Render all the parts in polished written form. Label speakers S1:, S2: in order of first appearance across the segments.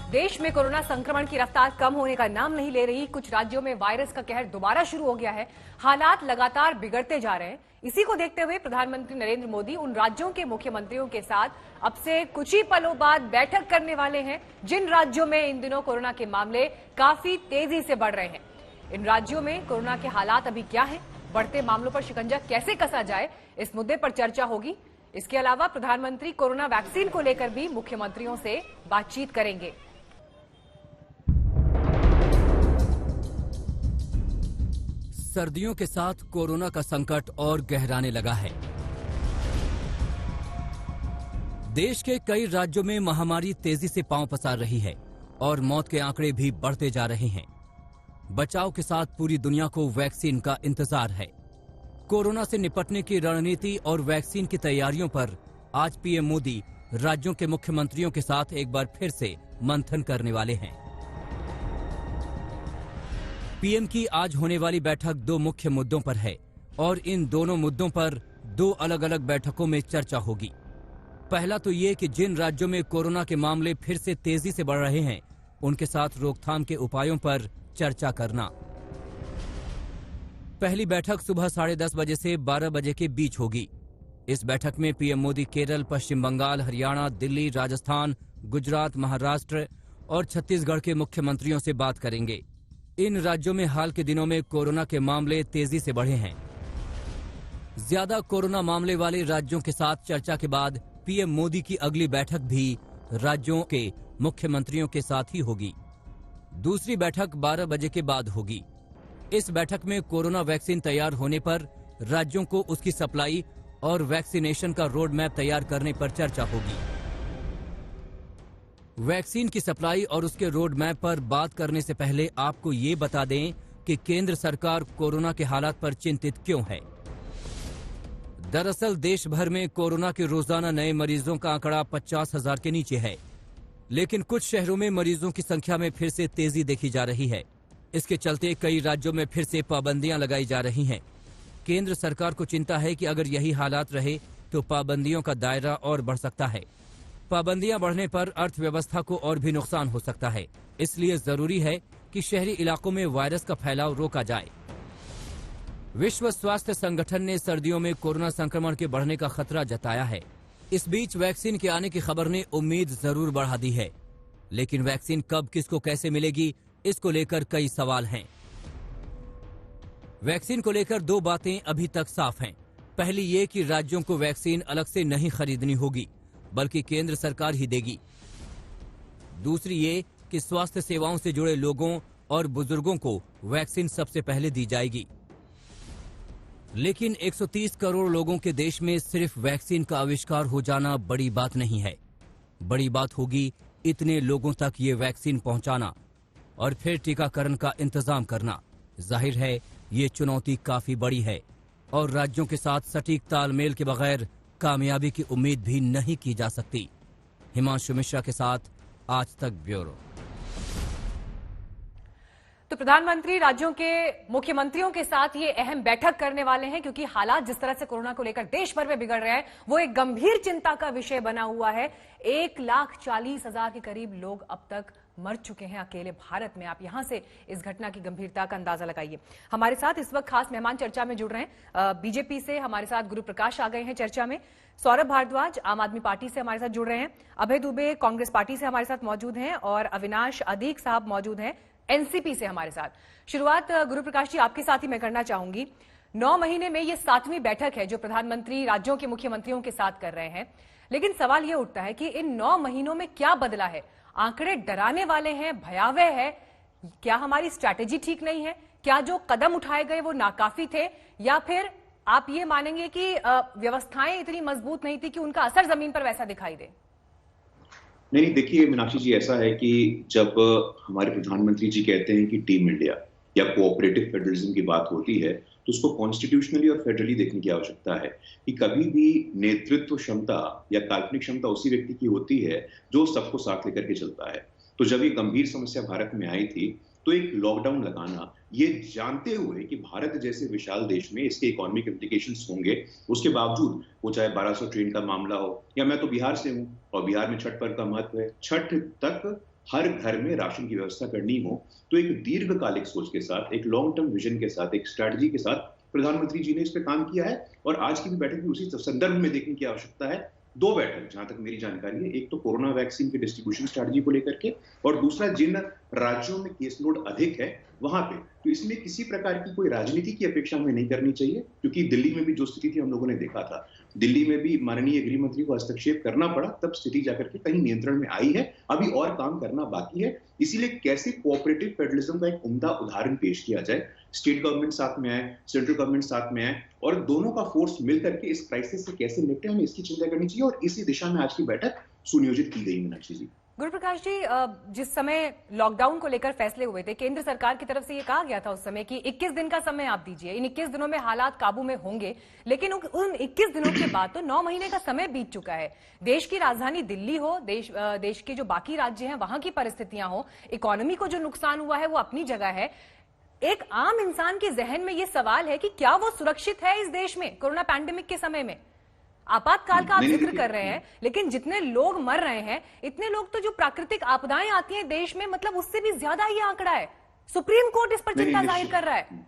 S1: देश में कोरोना संक्रमण की रफ्तार कम होने का नाम नहीं ले रही। कुछ राज्यों में वायरस का कहर दोबारा शुरू हो गया है। हालात लगातार बिगड़ते जा रहे हैं। इसी को देखते हुए प्रधानमंत्री नरेंद्र मोदी उन राज्यों के मुख्यमंत्रियों के साथ अब से कुछ ही पलों बाद बैठक करने वाले हैं जिन राज्यों में इन दिनों कोरोना के मामले काफी तेजी से बढ़ रहे हैं। इन राज्यों में कोरोना के हालात अभी क्या है, बढ़ते मामलों पर शिकंजा कैसे कसा जाए, इस मुद्दे पर चर्चा होगी। इसके अलावा प्रधानमंत्री कोरोना वैक्सीन को लेकर भी मुख्यमंत्रियों से बातचीत करेंगे।
S2: सर्दियों के साथ कोरोना का संकट और गहराने लगा है। देश के कई राज्यों में महामारी तेजी से पांव पसार रही है और मौत के आंकड़े भी बढ़ते जा रहे हैं। बचाव के साथ पूरी दुनिया को वैक्सीन का इंतजार है। कोरोना से निपटने की रणनीति और वैक्सीन की तैयारियों पर आज पीएम मोदी राज्यों के मुख्यमंत्रियों के साथ एक बार फिर से मंथन करने वाले हैं। पीएम की आज होने वाली बैठक दो मुख्य मुद्दों पर है और इन दोनों मुद्दों पर दो अलग अलग बैठकों में चर्चा होगी। पहला तो ये कि जिन राज्यों में कोरोना के मामले फिर से तेजी से बढ़ रहे हैं उनके साथ रोकथाम के उपायों पर चर्चा करना। पहली बैठक सुबह 10:30 बजे से 12 बजे के बीच होगी। इस बैठक में पीएम मोदी केरल, पश्चिम बंगाल, हरियाणा, दिल्ली, राजस्थान, गुजरात, महाराष्ट्र और छत्तीसगढ़ के मुख्यमंत्रियों से बात करेंगे। इन राज्यों में हाल के दिनों में कोरोना के मामले तेजी से बढ़े हैं। ज्यादा कोरोना मामले वाले राज्यों के साथ चर्चा के बाद पीएम मोदी की अगली बैठक भी राज्यों के मुख्यमंत्रियों के साथ ही होगी। दूसरी बैठक 12 बजे के बाद होगी। इस बैठक में कोरोना वैक्सीन तैयार होने पर राज्यों को उसकी सप्लाई और वैक्सीनेशन का रोड मैप तैयार करने पर चर्चा होगी। वैक्सीन की सप्लाई और उसके रोड मैप पर बात करने से पहले आपको ये बता दें कि केंद्र सरकार कोरोना के हालात पर चिंतित क्यों है। दरअसल देश भर में कोरोना के रोजाना नए मरीजों का आंकड़ा 50,000 के नीचे है, लेकिन कुछ शहरों में मरीजों की संख्या में फिर से तेजी देखी जा रही है। इसके चलते कई राज्यों में फिर से पाबंदियां लगाई जा रही हैं। केंद्र सरकार को चिंता है कि अगर यही हालात रहे तो पाबंदियों का दायरा और बढ़ सकता है। पाबंदियां बढ़ने पर अर्थव्यवस्था को और भी नुकसान हो सकता है। इसलिए जरूरी है कि शहरी इलाकों में वायरस का फैलाव रोका जाए। विश्व स्वास्थ्य संगठन ने सर्दियों में कोरोना संक्रमण के बढ़ने का खतरा जताया है। इस बीच वैक्सीन के आने की खबर ने उम्मीद जरूर बढ़ा दी है, लेकिन वैक्सीन कब किसको कैसे मिलेगी, इसको लेकर कई सवाल हैं। वैक्सीन को लेकर दो बातें अभी तक साफ हैं। पहली ये कि राज्यों को वैक्सीन अलग से नहीं खरीदनी होगी, बल्कि केंद्र सरकार ही देगी। दूसरी ये कि स्वास्थ्य सेवाओं से जुड़े लोगों और बुजुर्गों को वैक्सीन सबसे पहले दी जाएगी। लेकिन 130 करोड़ लोगों के देश में सिर्फ वैक्सीन का आविष्कार हो जाना बड़ी बात नहीं है। बड़ी बात होगी इतने लोगों तक ये वैक्सीन पहुंचाना और फिर टीकाकरण का इंतजाम करना। जाहिर है ये चुनौती काफी बड़ी है और राज्यों के साथ सटीक तालमेल के बगैर कामयाबी की उम्मीद भी नहीं की जा सकती। हिमांशु मिश्रा के साथ आज तक ब्यूरो।
S1: तो प्रधानमंत्री राज्यों के मुख्यमंत्रियों के साथ ये अहम बैठक करने वाले हैं क्योंकि हालात जिस तरह से कोरोना को लेकर देश भर में बिगड़ रहे हैं वो एक गंभीर चिंता का विषय बना हुआ है। 1,40,000 के करीब लोग अब तक मर चुके हैं अकेले भारत में। आप यहां से इस घटना की गंभीरता का अंदाजा लगाइए। हमारे साथ इस वक्त खास मेहमान चर्चा में जुड़ रहे हैं। बीजेपी से हमारे साथ गुरु प्रकाश आ गए हैं चर्चा में। सौरभ भारद्वाज आम आदमी पार्टी से हमारे साथ जुड़ रहे हैं। अभय दुबे कांग्रेस पार्टी से हमारे साथ मौजूद हैं और अविनाश अदीक साहब मौजूद हैं एनसीपी से हमारे साथ। शुरुआत गुरु प्रकाश जी आपके साथ ही मैं करना चाहूंगी। 9 महीने में ये 7वीं बैठक है जो प्रधानमंत्री राज्यों के मुख्यमंत्रियों के साथ कर रहे हैं, लेकिन सवाल ये उठता है कि इन 9 महीनों में क्या बदला है। आंकड़े डराने वाले हैं, भयावह है। क्या हमारी स्ट्रैटेजी ठीक नहीं है? क्या जो कदम उठाए गए वो नाकाफी थे, या फिर आप ये मानेंगे कि व्यवस्थाएं इतनी मजबूत नहीं थी कि उनका असर जमीन पर वैसा दिखाई दे?
S3: नहीं, देखिए मीनाक्षी जी, ऐसा है कि जब हमारे प्रधानमंत्री जी कहते हैं कि टीम इंडिया या कोऑपरेटिव फेडरलिज्म की बात होती है तो उसको कॉन्स्टिट्यूशनली और फेडरली देखने की आवश्यकता है कि कभी भी नेतृत्व क्षमता या काल्पनिक क्षमता उसी व्यक्ति की होती है जो सबको साथ लेकर के चलता है। तो जब ये गंभीर समस्या भारत में आई थी तो एक लॉकडाउन लगाना, ये जानते हुए कि भारत जैसे विशाल देश में इसके इकोनॉमिक इम्प्लीकेशंस होंगे, उसके बावजूद वो चाहे 1200 ट्रेन का मामला हो, या मैं तो बिहार से हूं और बिहार में छठ पर्व का महत्व है। छठ तक हर घर में राशन की व्यवस्था करनी हो, तो एक दीर्घकालिक सोच के साथ, एक लॉन्ग टर्म विजन के साथ, एक स्ट्रैटेजी के साथ प्रधानमंत्री जी ने इस पे काम किया है। और आज की भी बैठक भी उसी संदर्भ में देखने की आवश्यकता है। दो बैठक जहां तक मेरी जानकारी है, एक तो कोरोना वैक्सीन के डिस्ट्रीब्यूशन स्ट्रैटेजी को लेकर के, और दूसरा जिन राज्यों में केस लोड अधिक है वहां पे। तो इसमें किसी प्रकार की कोई राजनीति की अपेक्षा हमें नहीं करनी चाहिए, क्योंकि दिल्ली में भी जो स्थिति थी हम लोगों ने देखा था, दिल्ली में भी माननीय गृह मंत्री को हस्तक्षेप करना पड़ा, तब स्थिति जाकर के कहीं नियंत्रण में आई है। अभी और काम करना बाकी है। इसीलिए कैसे कोऑपरेटिव फेडरलिज्म का एक उम्दा उदाहरण पेश किया जाए, स्टेट गवर्नमेंट साथ में आए, सेंट्रल गवर्नमेंट साथ में आए, और दोनों का फोर्स मिलकर के इस क्राइसिस से कैसे निपटे, हमें इसकी चिंता करनी चाहिए। और इसी दिशा में आज की बैठक सुनियोजित की गई। मीनाक्षी जी,
S1: गुरुप्रकाश जी, जिस समय लॉकडाउन को लेकर फैसले हुए थे, केंद्र सरकार की तरफ से ये कहा गया था उस समय कि 21 दिन का समय आप दीजिए, इन 21 दिनों में हालात काबू में होंगे। लेकिन उन 21 दिनों के बाद तो 9 महीने का समय बीत चुका है। देश की राजधानी दिल्ली हो, देश के जो बाकी राज्य हैं वहां की परिस्थितियां हो, इकोनॉमी को जो नुकसान हुआ है वो अपनी जगह है। एक आम इंसान के जहन में ये सवाल है कि क्या वो सुरक्षित है इस देश में कोरोना पैंडेमिक के समय में? आपातकाल का आप जिक्र कर रहे हैं, लेकिन जितने लोग मर रहे हैं, इतने लोग तो जो प्राकृतिक आपदाएं आती हैं देश में, मतलब उससे भी ज्यादा ये आंकड़ा है। सुप्रीम कोर्ट इस पर चिंता जाहिर कर रहा है।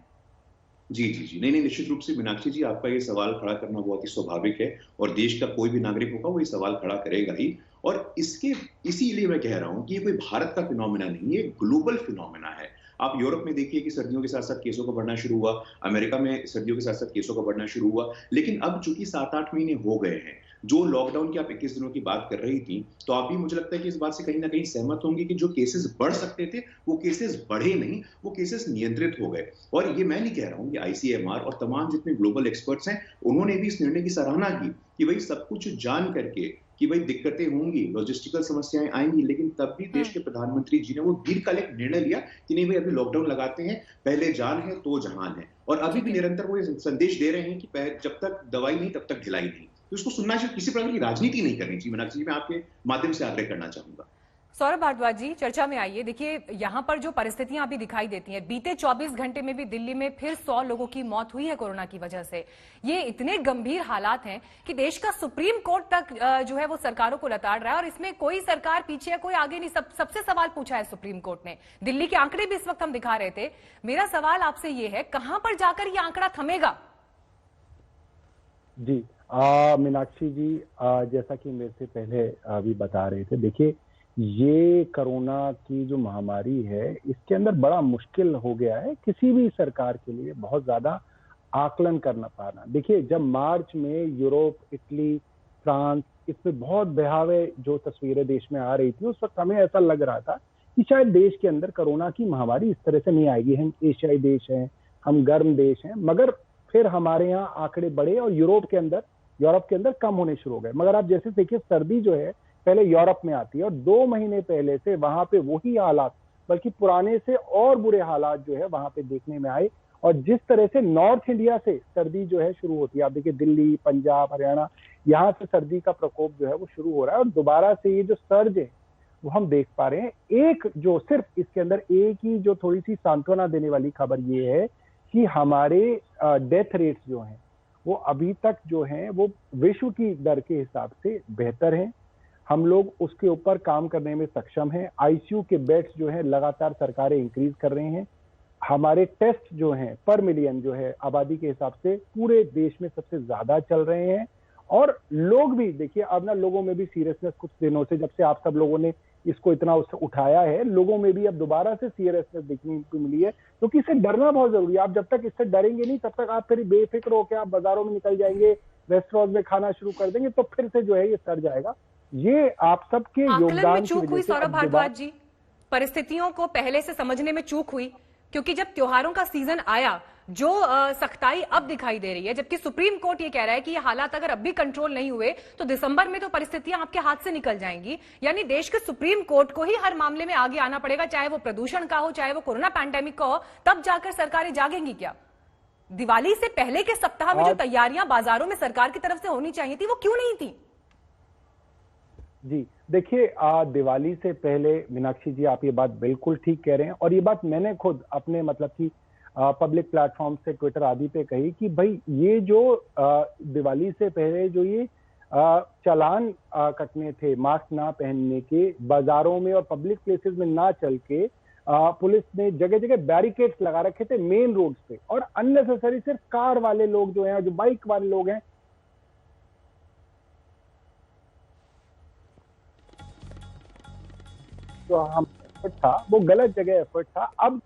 S3: जी, नहीं, निश्चित रूप से मीनाक्षी जी, आपका ये सवाल खड़ा करना बहुत ही स्वाभाविक है, और देश का कोई भी नागरिक होगा वो ये सवाल खड़ा करेगा ही। और इसीलिए मैं कह रहा हूं कि ये कोई भारत का फिनोमेना नहीं है, ग्लोबल फिनोमेना है। आप यूरोप में देखिए कि सर्दियों के साथ साथ केसों का बढ़ना शुरू हुआ, अमेरिका में सर्दियों के साथ साथ केसों का बढ़ना शुरू हुआ। लेकिन अब चूंकि 7-8 महीने हो गए हैं, जो लॉकडाउन की आप 21 दिनों की बात कर रही थी, तो आप भी मुझे लगता है कि इस बात से कहीं ना कहीं सहमत होंगे कि जो केसेस बढ़ सकते थे वो केसेस बढ़े नहीं, वो केसेस नियंत्रित हो गए। और ये मैं नहीं कह रहा हूं, ये आईसीएमआर और तमाम जितने ग्लोबल एक्सपर्ट्स हैं उन्होंने भी इस निर्णय की सराहना की कि भाई सब कुछ जान करके कि भाई दिक्कतें होंगी, लॉजिस्टिकल समस्याएं आएंगी, लेकिन तब भी देश के प्रधानमंत्री जी ने वो दीर्घकालिक निर्णय लिया कि नहीं भाई अभी लॉकडाउन लगाते हैं, पहले जान है तो जहान है। और अभी भी निरंतर वो संदेश दे रहे हैं कि जब तक दवाई नहीं तब तक ढिलाई नहीं। तो इसको सुनना चाहिए, किसी प्रकार की राजनीति नहीं करनी चाहिए। मीनाक्षी जी, मैं आपके माध्यम से आग्रह करना चाहूंगा।
S1: सौरभ भारद्वाज जी, चर्चा में आइए। देखिए, यहां पर जो परिस्थितियां अभी दिखाई देती हैं, बीते 24 घंटे में भी दिल्ली में फिर 100 लोगों की मौत हुई है कोरोना की वजह से। ये इतने गंभीर हालात हैं कि देश का सुप्रीम कोर्ट तक जो है वो सरकारों को लताड़ रहा है, और इसमें कोई सरकार पीछे है, कोई आगे नहीं। सबसे सवाल पूछा है सुप्रीम कोर्ट ने। दिल्ली के आंकड़े भी इस वक्त हम दिखा रहे थे। मेरा सवाल आपसे ये है, कहां पर जाकर ये आंकड़ा थमेगा?
S4: जी, मीनाक्षी जी, जैसा कि मेरे से पहले अभी बता रहे थे, देखिए ये कोरोना की जो महामारी है, इसके अंदर बड़ा मुश्किल हो गया है किसी भी सरकार के लिए बहुत ज्यादा आकलन करना पाना। देखिए, जब मार्च में यूरोप, इटली, फ्रांस, इसमें बहुत बहावे जो तस्वीरें देश में आ रही थी, उस वक्त हमें ऐसा लग रहा था कि शायद देश के अंदर कोरोना की महामारी इस तरह से नहीं आएगी। हम एशियाई देश हैं, हम गर्म देश हैं, मगर फिर हमारे यहाँ आंकड़े बढ़े और यूरोप के अंदर कम होने शुरू हो गए। मगर आप जैसे देखिए, सर्दी जो है पहले यूरोप में आती है, और 2 महीने पहले से वहां पे वही हालात, बल्कि पुराने से और बुरे हालात जो है वहां पे देखने में आए। और जिस तरह से नॉर्थ इंडिया से सर्दी जो है शुरू होती है, आप देखिए दिल्ली, पंजाब, हरियाणा, यहाँ से सर्दी का प्रकोप जो है वो शुरू हो रहा है। और दोबारा से ये जो सर्ज है वो हम देख पा रहे हैं। एक जो सिर्फ इसके अंदर एक ही जो थोड़ी सी सांत्वना देने वाली खबर ये है कि हमारे डेथ रेट्स जो हैं वो अभी तक जो हैं वो विश्व की दर के हिसाब से बेहतर हैं। हम लोग उसके ऊपर काम करने में सक्षम हैं। आईसीयू के बेड्स जो है लगातार सरकारें इंक्रीज कर रही हैं। हमारे टेस्ट जो हैं पर मिलियन जो है आबादी के हिसाब से पूरे देश में सबसे ज्यादा चल रहे हैं। और लोग भी देखिए, अब ना लोगों में भी सीरियसनेस कुछ दिनों से, जब से आप सब लोगों ने इसको इतना उठाया है, लोगों में भी अब दोबारा से सीरियसनेस देखने को मिली है, क्योंकि इससे डरना बहुत जरूरी है। आप जब तक इससे डरेंगे नहीं, तब तक आप फिर बेफिक्र होकर आप बाजारों में निकल जाएंगे, रेस्टोरेंट में खाना शुरू कर देंगे, तो फिर से जो है ये सड़ जाएगा। ये आप सबके योगदान की वजह से।
S1: सौरभ भारद्वाज जी, परिस्थितियों को पहले से समझने में चूक हुई, क्योंकि जब त्योहारों का सीजन आया, जो सख्ताई अब दिखाई दे रही है, जबकि सुप्रीम कोर्ट ये कह रहा है कि ये हालात अगर अब भी कंट्रोल नहीं हुए तो दिसंबर में तो परिस्थितियां आपके हाथ से निकल जाएंगी। यानी देश के सुप्रीम कोर्ट को ही हर मामले में आगे आना पड़ेगा, चाहे वो प्रदूषण का हो, चाहे वो कोरोना पैंडेमिक का हो, तब जाकर सरकारें जागेंगी क्या? दिवाली से पहले के सप्ताह में जो तैयारियां बाजारों में सरकार की तरफ से होनी चाहिए थी, वो क्यों नहीं थी?
S4: जी देखिए, दिवाली से पहले मीनाक्षी जी आप ये बात बिल्कुल ठीक कह रहे हैं, और ये बात मैंने खुद अपने मतलब कि पब्लिक प्लेटफॉर्म से, ट्विटर आदि पे कही कि भाई ये जो दिवाली से पहले जो ये चालान कटने थे मास्क ना पहनने के, बाजारों में और पब्लिक प्लेसेस में ना चल के पुलिस ने जगह जगह बैरिकेड्स लगा रखे थे मेन रोड्स पे, और अननेसेसरी सिर्फ कार वाले लोग जो हैं, जो बाइक वाले लोग हैं, जो हम एफर्ट था वो गलत जगह एफर्ट था। अब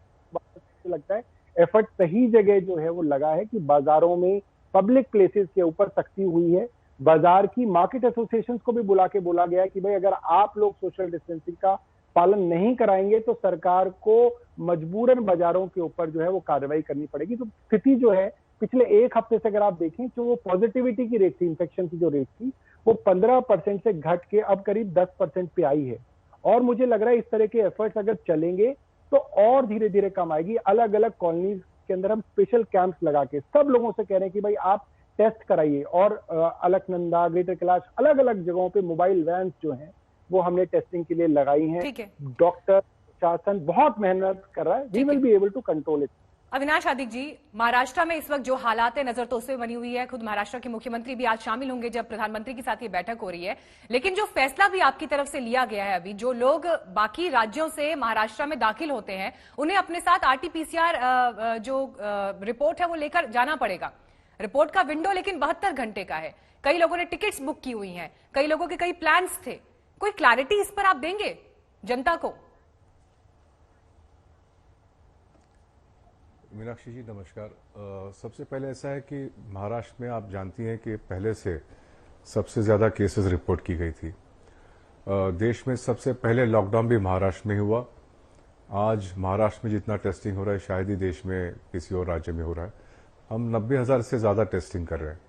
S4: लगता है एफर्ट सही जगह जो है वो लगा है कि बाजारों में पब्लिक प्लेसेस के ऊपर सख्ती हुई है। बाजार की मार्केट एसोसिएशंस को भी बुला के बोला गया कि भाई अगर आप लोग सोशल डिस्टेंसिंग का पालन नहीं कराएंगे तो सरकार को मजबूरन बाजारों के ऊपर जो है वो कार्रवाई करनी पड़ेगी। तो स्थिति जो है पिछले एक हफ्ते से अगर आप देखें तो वो पॉजिटिविटी की रेट थी, इन्फेक्शन की जो रेट थी वो 15% से घट के अब करीब 10% पे आई है। और मुझे लग रहा है इस तरह के एफर्ट्स अगर चलेंगे तो और धीरे धीरे कम आएगी। अलग अलग कॉलोनीज के अंदर हम स्पेशल कैंप्स लगा के सब लोगों से कह रहे हैं कि भाई आप टेस्ट कराइए, और अलकनंदा, ग्रेटर कैलाश, अलग अलग जगहों पे मोबाइल वैन जो हैं वो हमने टेस्टिंग के लिए लगाई हैं। डॉक्टर, प्रशासन बहुत मेहनत कर रहा है। We will be able to control it.
S1: Avinash Adik ji, Maharashtra में इस वक्त जो हालात है नजर तो उससे बनी हुई है। खुद महाराष्ट्र के मुख्यमंत्री भी आज शामिल होंगे जब प्रधानमंत्री के साथ ये बैठक हो रही है। लेकिन जो फैसला भी आपकी तरफ से लिया गया है, अभी जो लोग बाकी राज्यों से महाराष्ट्र में दाखिल होते हैं उन्हें अपने साथ आरटीपीसीआर जो रिपोर्ट है वो लेकर जाना पड़ेगा। रिपोर्ट का विंडो लेकिन 72 घंटे का है। कई लोगों ने टिकट्स बुक की हुई हैं, कई लोगों के कई प्लान्स थे। कोई क्लैरिटी इस पर आप देंगे जनता को?
S5: मीनाक्षी जी नमस्कार। सबसे पहले ऐसा है कि महाराष्ट्र में आप जानती हैं कि पहले से सबसे ज़्यादा केसेस रिपोर्ट की गई थी। देश में सबसे पहले लॉकडाउन भी महाराष्ट्र में हुआ। आज महाराष्ट्र में जितना टेस्टिंग हो रहा है शायद ही देश में किसी और राज्य में हो रहा है। हम 90,000 से ज़्यादा टेस्टिंग कर रहे हैं।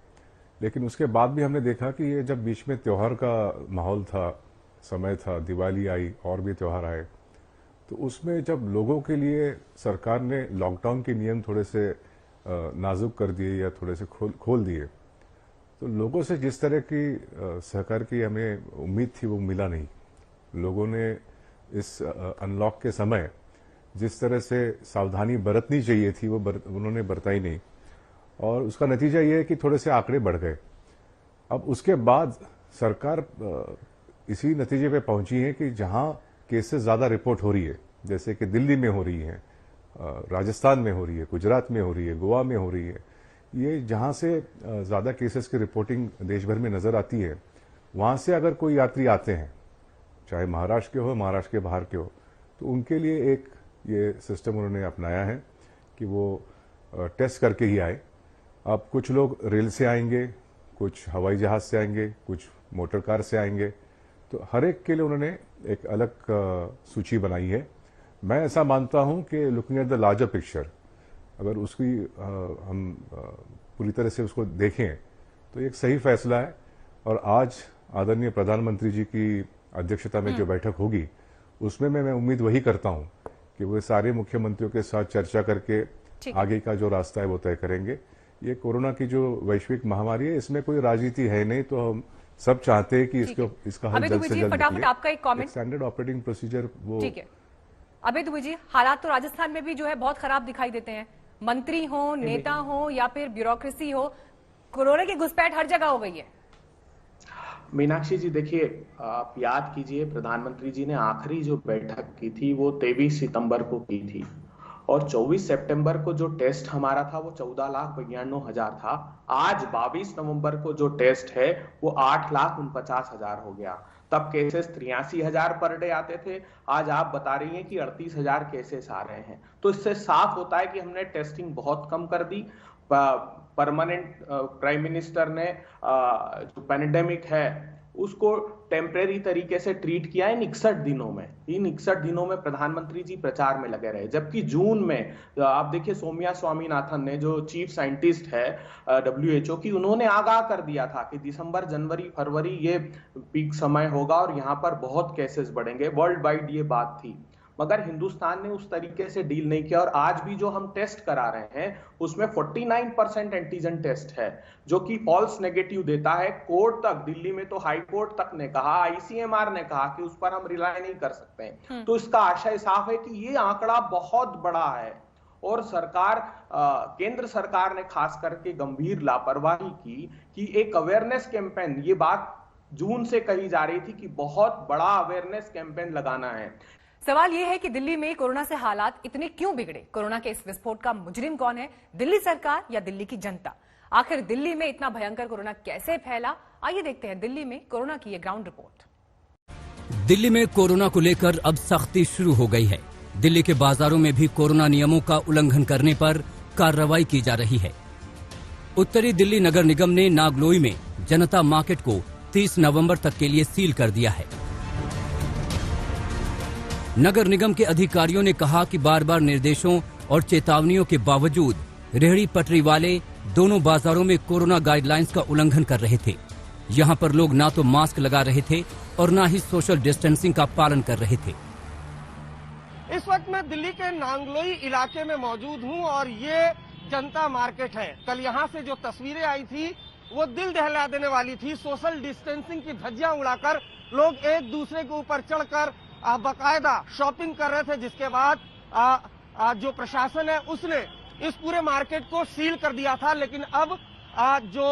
S5: लेकिन उसके बाद भी हमने देखा कि ये जब बीच में त्यौहार का माहौल था, समय था, दिवाली आई और भी त्यौहार आए, तो उसमें जब लोगों के लिए सरकार ने लॉकडाउन के नियम थोड़े से नाजुक कर दिए या थोड़े से खोल दिए, तो लोगों से जिस तरह की सहकार की हमें उम्मीद थी वो मिला नहीं। लोगों ने इस अनलॉक के समय जिस तरह से सावधानी बरतनी चाहिए थी वो उन्होंने बरताई नहीं, और उसका नतीजा ये है कि थोड़े से आंकड़े बढ़ गए। अब उसके बाद सरकार इसी नतीजे पे पहुंची है कि जहां केसेस ज़्यादा रिपोर्ट हो रही है, जैसे कि दिल्ली में हो रही है, राजस्थान में हो रही है, गुजरात में हो रही है, गोवा में हो रही है, ये जहां से ज़्यादा केसेस की रिपोर्टिंग देश भर में नज़र आती है, वहां से अगर कोई यात्री आते हैं, चाहे महाराष्ट्र के हो, महाराष्ट्र के बाहर के हो, तो उनके लिए एक ये सिस्टम उन्होंने अपनाया है कि वो टेस्ट करके ही आए। अब कुछ लोग रेल से आएंगे, कुछ हवाई जहाज से आएंगे, कुछ मोटर कार से आएंगे, तो हर एक के लिए उन्होंने एक अलग सूची बनाई है। मैं ऐसा मानता हूं कि looking at the larger picture, अगर उसकी हम पूरी तरह से उसको देखें तो एक सही फैसला है। और आज आदरणीय प्रधानमंत्री जी की अध्यक्षता में जो बैठक होगी उसमें मैं उम्मीद वही करता हूं कि वो सारे मुख्यमंत्रियों के साथ चर्चा करके आगे का जो रास्ता है वो तय करेंगे। ये कोरोना की जो वैश्विक महामारी है इसमें कोई राजनीति है नहीं, तो हम सब चाहते हैं कि इसका हल जल्द से जल्द
S1: फटाफट आपका एक कमेंट।
S5: स्टैंडर्ड ऑपरेटिंग प्रोसीजर वो
S1: ठीक है। अबे दुबे जी, हालात तो राजस्थान में भी जो है बहुत खराब दिखाई देते हैं। मंत्री हो, नेता हो या फिर ब्यूरोक्रेसी हो, कोरोना की घुसपैठ हर जगह हो गई है।
S6: मीनाक्षी जी देखिए, आप याद कीजिए प्रधानमंत्री जी ने आखिरी जो बैठक की थी वो 23 सितंबर को की थी, और 24 सितंबर को जो टेस्ट हमारा था वो 14,92,000 था। आज 22 नवंबर को जो टेस्ट है वो 8,49,000 हो गया। तब केसेस 83,000 पर डे आते थे, आज आप बता रही हैं कि 38,000 केसेस आ रहे हैं। तो इससे साफ होता है कि हमने टेस्टिंग बहुत कम कर दी। परमानेंट प्राइम मिनिस्टर ने जो पैंडेमिक है उसको टेम्परेरी तरीके से ट्रीट किया है 61 दिनों में। इन 61 दिनों में प्रधानमंत्री जी प्रचार में लगे रहे, जबकि जून में आप देखिए सौम्या स्वामीनाथन ने, जो चीफ साइंटिस्ट है WHO की, उन्होंने आगाह कर दिया था कि दिसंबर, जनवरी, फरवरी ये पीक समय होगा और यहाँ पर बहुत केसेस बढ़ेंगे। वर्ल्ड वाइड ये बात थी, मगर हिंदुस्तान ने उस तरीके से डील नहीं किया। और आज भी जो हम टेस्ट करा रहे हैं उसमें 49% एंटीजन टेस्ट है जो कि फॉल्स नेगेटिव देता है। कोर्ट तक, दिल्ली में तो हाई कोर्ट तक ने कहा, ICMR ने कहा कि उस पर हम रिलाय नहीं कर सकते। तो इसका आशय साफ है कि ये आंकड़ा बहुत बड़ा है और सरकार केंद्र सरकार ने खास करके गंभीर लापरवाही की कि एक अवेयरनेस कैंपेन, ये बात जून से कही जा रही थी कि बहुत बड़ा अवेयरनेस कैंपेन लगाना है।
S1: सवाल यह है कि दिल्ली में कोरोना से हालात इतने क्यों बिगड़े? कोरोना के इस विस्फोट का मुजरिम कौन है? दिल्ली सरकार या दिल्ली की जनता? आखिर दिल्ली में इतना भयंकर कोरोना कैसे फैला? आइए देखते हैं दिल्ली में कोरोना की ये ग्राउंड रिपोर्ट।
S2: दिल्ली में कोरोना को लेकर अब सख्ती शुरू हो गई है। दिल्ली के बाजारों में भी कोरोना नियमों का उल्लंघन करने पर कार्रवाई की जा रही है। उत्तरी दिल्ली नगर निगम ने नागलोई में जनता मार्केट को 30 नवंबर तक के लिए सील कर दिया है। नगर निगम के अधिकारियों ने कहा कि बार बार निर्देशों और चेतावनियों के बावजूद रेहड़ी पटरी वाले दोनों बाजारों में कोरोना गाइडलाइंस का उल्लंघन कर रहे थे। यहां पर लोग ना तो मास्क लगा रहे थे और ना ही सोशल डिस्टेंसिंग का पालन कर रहे थे।
S7: इस वक्त मैं दिल्ली के नांगलोई इलाके में मौजूद हूं और ये जनता मार्केट है। कल यहां से जो तस्वीरें आई थी वो दिल दहला देने वाली थी। सोशल डिस्टेंसिंग की धज्जियां उड़ाकर लोग एक दूसरे के ऊपर चढ़कर बाकायदा शॉपिंग कर रहे थे, जिसके बाद जो प्रशासन है उसने इस पूरे मार्केट को सील कर दिया था। लेकिन अब जो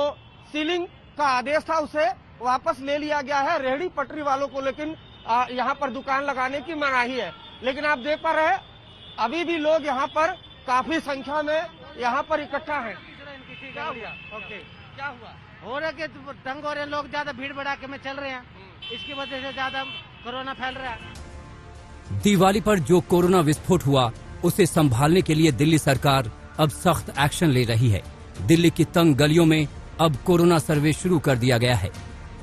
S7: सीलिंग का आदेश था उसे वापस ले लिया गया है। रेहड़ी पटरी वालों को लेकिन यहाँ पर दुकान लगाने की मनाही है। लेकिन आप देख पा रहे हैं अभी भी लोग यहाँ पर काफी संख्या में यहाँ पर इकट्ठा हैं। क्या हुआ? ओके, क्या हुआ?
S8: हो रहा कि तंग हो रहे लोग, ज्यादा भीड़ भड़ाके में चल रहे हैं, इसकी वजह से ज्यादा कोरोना फैल रहा है।
S2: दिवाली पर जो कोरोना विस्फोट हुआ उसे संभालने के लिए दिल्ली सरकार अब सख्त एक्शन ले रही है। दिल्ली की तंग गलियों में अब कोरोना सर्वे शुरू कर दिया गया है।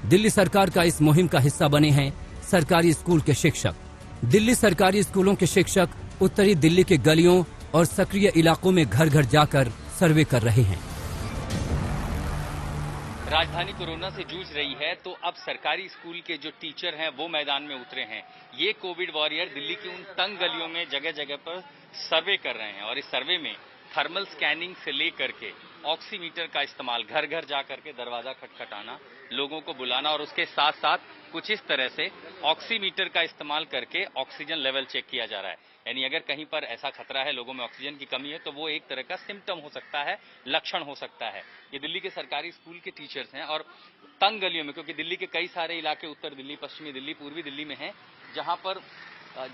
S2: दिल्ली सरकार का इस मुहिम का हिस्सा बने हैं सरकारी स्कूल के शिक्षक। दिल्ली सरकारी स्कूलों के शिक्षक उत्तरी दिल्ली के गलियों और सक्रिय इलाकों में घर घर जाकर सर्वे कर रहे हैं।
S9: राजधानी कोरोना से जूझ रही है तो अब सरकारी स्कूल के जो टीचर हैं वो मैदान में उतरे हैं। ये कोविड वॉरियर दिल्ली की उन तंग गलियों में जगह जगह पर सर्वे कर रहे हैं और इस सर्वे में थर्मल स्कैनिंग से लेकर के ऑक्सीमीटर का इस्तेमाल, घर घर जाकर के दरवाजा खटखटाना, लोगों को बुलाना और उसके साथ साथ कुछ इस तरह से ऑक्सीमीटर का इस्तेमाल करके ऑक्सीजन लेवल चेक किया जा रहा है। यानी अगर कहीं पर ऐसा खतरा है, लोगों में ऑक्सीजन की कमी है, तो वो एक तरह का सिम्टम हो सकता है, लक्षण हो सकता है। ये दिल्ली के सरकारी स्कूल के टीचर्स हैं और तंग गलियों में, क्योंकि दिल्ली के कई सारे इलाके उत्तर दिल्ली, पश्चिमी दिल्ली, पूर्वी दिल्ली में हैं, जहां पर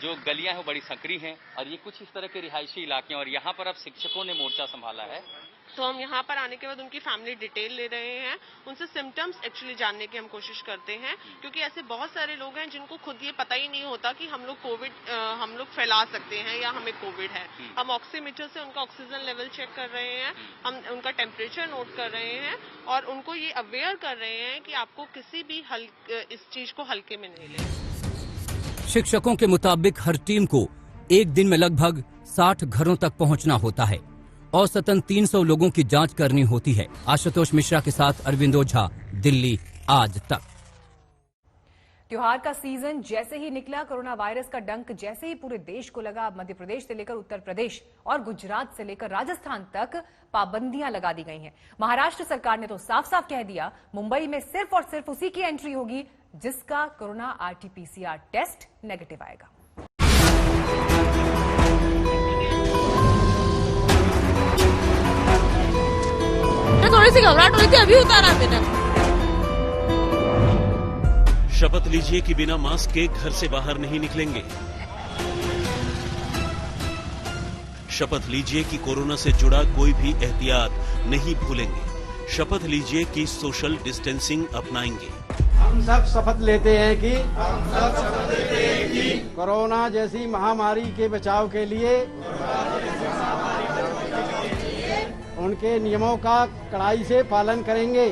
S9: जो गलियां हैं वो बड़ी संकरी हैं और ये कुछ इस तरह के रिहायशी इलाके हैं और यहाँ पर अब शिक्षकों ने मोर्चा संभाला है।
S10: तो हम यहाँ पर आने के बाद उनकी फैमिली डिटेल ले रहे हैं, उनसे सिम्टम्स एक्चुअली जानने की हम कोशिश करते हैं, क्योंकि ऐसे बहुत सारे लोग हैं जिनको खुद ये पता ही नहीं होता कि हम लोग फैला सकते हैं या हमें कोविड है। हम ऑक्सीमीटर से उनका ऑक्सीजन लेवल चेक कर रहे हैं, हम उनका टेम्परेचर नोट कर रहे हैं और उनको ये अवेयर कर रहे हैं कि आपको किसी भी इस चीज को हल्के में नहीं लेना।
S2: शिक्षकों के मुताबिक हर टीम को एक दिन में लगभग 60 घरों तक पहुंचना होता है। औसतन 300 लोगों की जांच करनी होती है। आशुतोष मिश्रा के साथ अरविंद ओझा, दिल्ली आज तक।
S1: त्योहार का सीजन जैसे ही निकला, कोरोना वायरस का डंक जैसे ही पूरे देश को लगा, मध्य प्रदेश से लेकर उत्तर प्रदेश और गुजरात से लेकर राजस्थान तक पाबंदियां लगा दी गई हैं। महाराष्ट्र सरकार ने तो साफ साफ कह दिया, मुंबई में सिर्फ और सिर्फ उसी की एंट्री होगी जिसका कोरोना आरटी-पीसीआर टेस्ट नेगेटिव आएगा।
S10: थोड़ी सी घबराहट हुई थी, अभी उतारा मैंने।
S11: शपथ लीजिए कि बिना मास्क के घर से बाहर नहीं निकलेंगे। शपथ लीजिए कि कोरोना से जुड़ा कोई भी एहतियात नहीं भूलेंगे। शपथ लीजिए कि सोशल डिस्टेंसिंग अपनाएंगे।
S7: हम सब शपथ लेते हैं कि कोरोना जैसी महामारी के बचाव के लिए उनके नियमों का कड़ाई से पालन करेंगे।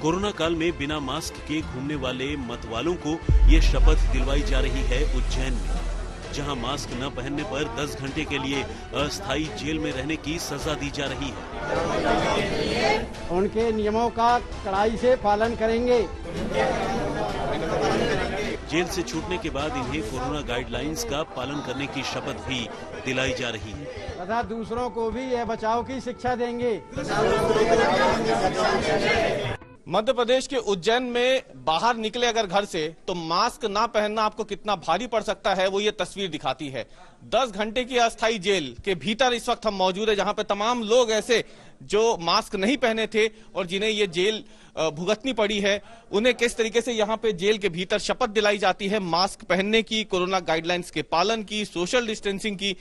S11: कोरोना काल में बिना मास्क के घूमने वाले मतवालों को ये शपथ दिलवाई जा रही है उज्जैन में, जहां मास्क न पहनने पर 10 घंटे के लिए अस्थायी जेल में रहने की सजा दी जा रही है।
S7: उनके नियमों का कड़ाई से पालन करेंगे।
S11: जेल से छूटने के बाद इन्हें कोरोना गाइडलाइंस का पालन करने की शपथ भी दिलाई जा रही है
S7: तथा दूसरों को भी यह बचाव की शिक्षा देंगे। मध्य प्रदेश के उज्जैन में बाहर निकले अगर घर से तो मास्क ना पहनना आपको कितना भारी पड़ सकता है वो ये तस्वीर दिखाती है। 10 घंटे की अस्थायी जेल के भीतर इस वक्त हम मौजूद है, जहां पे तमाम लोग ऐसे जो मास्क नहीं पहने थे और जिन्हें ये जेल भुगतनी पड़ी है, उन्हें किस तरीके से यहाँ पे जेल के भीतर शपथ दिलाई जाती है मास्क पहनने की, कोरोना गाइडलाइंस के पालन की, सोशल डिस्टेंसिंग की।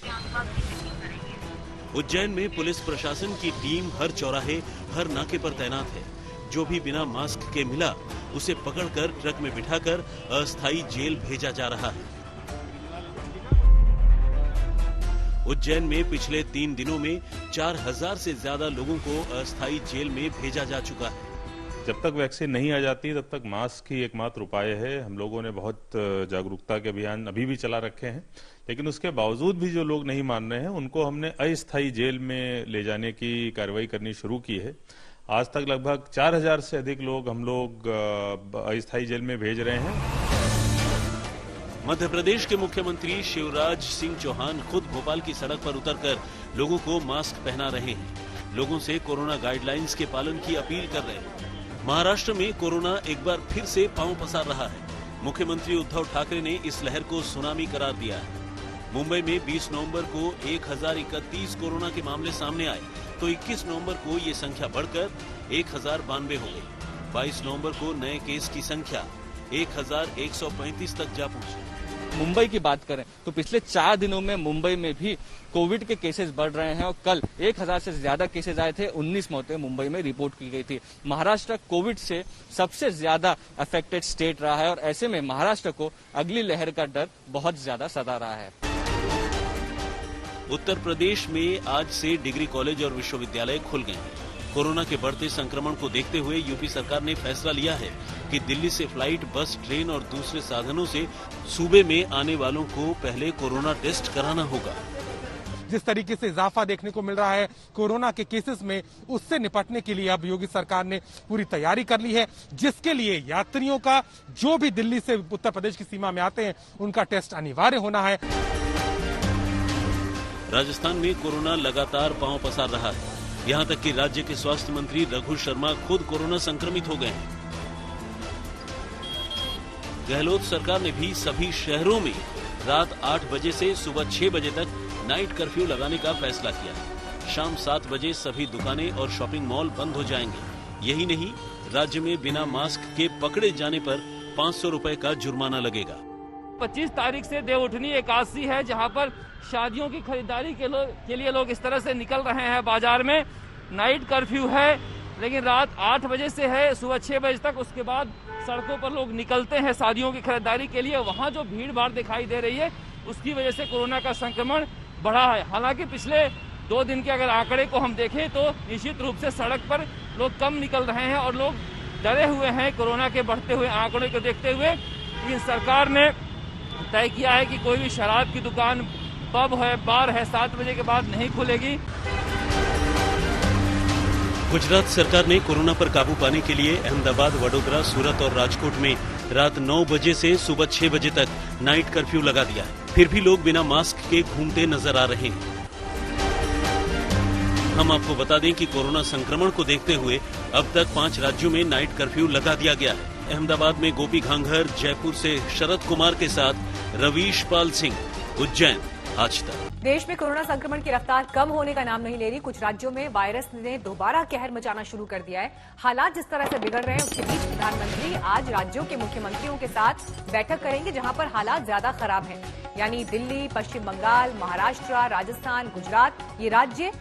S11: उज्जैन में पुलिस प्रशासन की टीम हर चौराहे, हर नाके पर तैनात है। जो भी बिना मास्क के मिला उसे पकड़कर ट्रक में बिठाकर अस्थायी जेल भेजा जा रहा है। उज्जैन में पिछले 3 दिनों में 4000 से ज्यादा लोगों को अस्थायी जेल में भेजा जा चुका है।
S12: जब तक वैक्सीन नहीं आ जाती तब तक मास्क ही एकमात्र उपाय है। हम लोगों ने बहुत जागरूकता के अभियान अभी भी चला रखे हैं, लेकिन उसके बावजूद भी जो लोग नहीं मान रहे हैं उनको हमने अस्थायी जेल में ले जाने की कार्रवाई करनी शुरू की है। आज तक लगभग 4000 से अधिक लोग हम लोग अस्थायी जेल में भेज रहे हैं।
S11: मध्य प्रदेश के मुख्यमंत्री शिवराज सिंह चौहान खुद भोपाल की सड़क पर उतरकर लोगों को मास्क पहना रहे हैं, लोगों से कोरोना गाइडलाइंस के पालन की अपील कर रहे हैं। महाराष्ट्र में कोरोना एक बार फिर से पांव पसार रहा है। मुख्यमंत्री उद्धव ठाकरे ने इस लहर को सुनामी करार दिया है। मुंबई में 20 नवंबर को 1031 कोरोना के मामले सामने आए तो 21 नवंबर को ये संख्या बढ़कर 1092 हो गई। 22 नवंबर को नए केस की संख्या 1135 तक जा पहुंची।
S13: मुंबई की बात करें तो पिछले 4 दिनों में मुंबई में भी कोविड के केसेस बढ़ रहे हैं और कल 1000 से ज्यादा केसेस आए थे। 19 मौतें मुंबई में रिपोर्ट की गई थी। महाराष्ट्र कोविड से सबसे ज्यादा अफेक्टेड स्टेट रहा है और ऐसे में महाराष्ट्र को अगली लहर का डर बहुत ज्यादा सता रहा है।
S11: उत्तर प्रदेश में आज से डिग्री कॉलेज और विश्वविद्यालय खुल गए हैं। कोरोना के बढ़ते संक्रमण को देखते हुए यूपी सरकार ने फैसला लिया है कि दिल्ली से फ्लाइट, बस, ट्रेन और दूसरे साधनों से सूबे में आने वालों को पहले कोरोना टेस्ट कराना होगा।
S14: जिस तरीके से इजाफा देखने को मिल रहा है कोरोना के केसेस में, उससे निपटने के लिए अब योगी सरकार ने पूरी तैयारी कर ली है, जिसके लिए यात्रियों का जो भी दिल्ली से उत्तर प्रदेश की सीमा में आते हैं उनका टेस्ट अनिवार्य होना है।
S11: राजस्थान में कोरोना लगातार पांव पसार रहा है। यहां तक कि राज्य के स्वास्थ्य मंत्री रघु शर्मा खुद कोरोना संक्रमित हो गए हैं। गहलोत सरकार ने भी सभी शहरों में रात 8 बजे से सुबह 6 बजे तक नाइट कर्फ्यू लगाने का फैसला किया है। शाम 7 बजे सभी दुकानें और शॉपिंग मॉल बंद हो जाएंगे। यही नहीं, राज्य में बिना मास्क के पकड़े जाने पर 500 रुपए का जुर्माना लगेगा।
S15: 25 तारीख से देवउठनी एकादशी है, जहां पर शादियों की खरीदारी के लिए लोग इस तरह से निकल रहे हैं बाजार में। नाइट कर्फ्यू है, लेकिन रात 8 बजे से है सुबह 6 बजे तक। उसके बाद सड़कों पर लोग निकलते हैं शादियों की खरीदारी के लिए। वहां जो भीड़ भाड़ दिखाई दे रही है उसकी वजह से कोरोना का संक्रमण बढ़ा है। हालांकि पिछले 2 दिन के अगर आंकड़े को हम देखें तो निश्चित रूप से सड़क पर लोग कम निकल रहे हैं और लोग डरे हुए हैं कोरोना के बढ़ते हुए आंकड़ों को देखते हुए। लेकिन सरकार ने तय किया है कि कोई भी शराब की दुकान, पब है, बार है, 7 बजे के बाद नहीं खुलेगी।
S11: गुजरात सरकार ने कोरोना पर काबू पाने के लिए अहमदाबाद, वडोदरा, सूरत और राजकोट में रात 9 बजे से सुबह 6 बजे तक नाइट कर्फ्यू लगा दिया है। फिर भी लोग बिना मास्क के घूमते नजर आ रहे हैं। हम आपको बता दें कि कोरोना संक्रमण को देखते हुए अब तक 5 राज्यों में नाइट कर्फ्यू लगा दिया गया है। अहमदाबाद में गोपी घांघर, जयपुर से शरद कुमार के साथ रवीश पाल सिंह, उज्जैन, आज तक।
S1: देश में कोरोना संक्रमण की रफ्तार कम होने का नाम नहीं ले रही। कुछ राज्यों में वायरस ने दोबारा कहर मचाना शुरू कर दिया है। हालात जिस तरह से बिगड़ रहे हैं उसके बीच प्रधानमंत्री आज राज्यों के मुख्यमंत्रियों के साथ बैठक करेंगे जहां पर हालात ज्यादा खराब हैं। यानी दिल्ली, पश्चिम बंगाल, महाराष्ट्र, राजस्थान, गुजरात, ये राज्य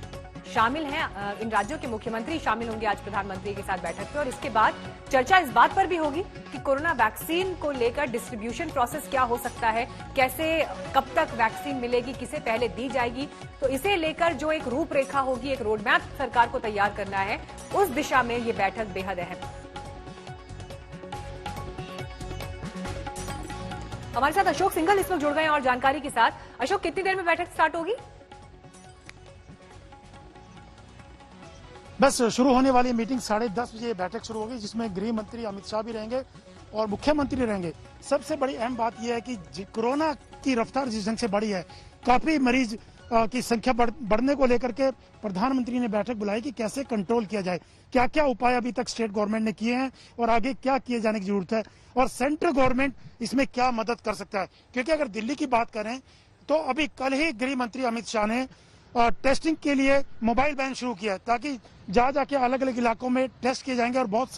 S1: शामिल हैं। इन राज्यों के मुख्यमंत्री शामिल होंगे आज प्रधानमंत्री के साथ बैठक में। और इसके बाद चर्चा इस बात पर भी होगी कि कोरोना वैक्सीन को लेकर डिस्ट्रीब्यूशन प्रोसेस क्या हो सकता है, कैसे, कब तक वैक्सीन मिलेगी, किसे पहले दी जाएगी। तो इसे लेकर जो एक रूपरेखा होगी, एक रोड मैप सरकार को तैयार करना है, उस दिशा में ये बैठक बेहद अहम। हमारे साथ अशोक सिंघल इस वक्त जुड़ गए हैं और जानकारी के साथ। अशोक, कितनी देर में बैठक स्टार्ट होगी?
S16: बस शुरू होने वाली मीटिंग 10:30 बजे बैठक शुरू होगी, जिसमें गृह मंत्री अमित शाह भी रहेंगे और मुख्यमंत्री रहेंगे। सबसे बड़ी अहम बात यह है कि कोरोना की रफ्तार जिस ढंग से बढ़ी है, काफी मरीज की संख्या बढ़ने को लेकर के प्रधानमंत्री ने बैठक बुलाई कि कैसे कंट्रोल किया जाए, क्या क्या उपाय अभी तक स्टेट गवर्नमेंट ने किए हैं और आगे क्या किए जाने की जरूरत है और सेंट्रल गवर्नमेंट इसमें क्या मदद कर सकता है। क्योंकि अगर दिल्ली की बात करें तो अभी कल ही गृह मंत्री अमित शाह ने टेस्टिंग के लिए मोबाइल वैन शुरू किया ताकि जा जाके अलग अलग इलाकों में टेस्ट किए जाएंगे और बहुत